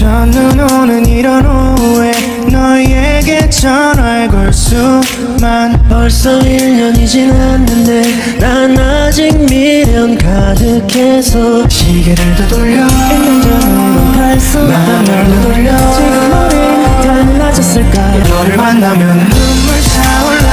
첫눈 오는 이런 오후에 너에게 전화를 걸 수만. 벌써 1년이 지났는데 난 아직 미련 가득해서 시계를 더 돌려 1년 전으로 갈 수 없던 마음을 더 돌려. 지금 우린 달라졌을까. 너를 만나면 눈물 차올라.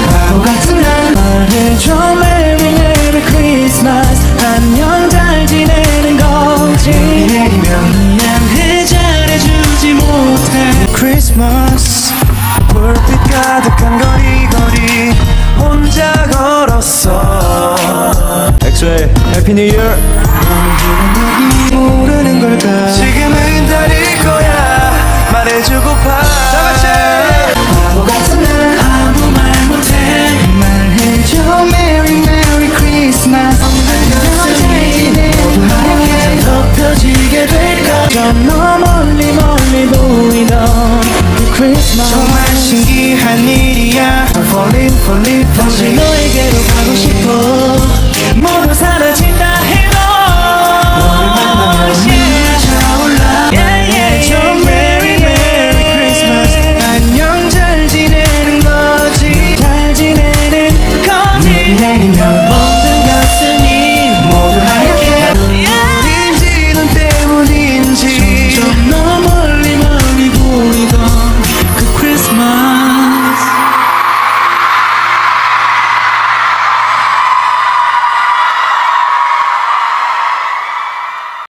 바보 같은 날 말해줘 Merry Merry Christmas. 안녕 잘 지내는 거지. 비 내리면 미안해 잘해주지 못해. 크리스마스 불빛 가득한 거리거리 혼자 걸었어. 엑소의 해피 뉴 이어. 모르는 걸까. 지금은 다를 거야 말해주고파. 바보 같은 날 아무 말 못해. 말해줘 Merry Merry Christmas. 모두 함께 덮여지게 될까. 저 멀리 멀리 보이던 그 크리스마스 정말 신기한 일이야. Falling falling 다시 falling. 너에게로 가고 싶어.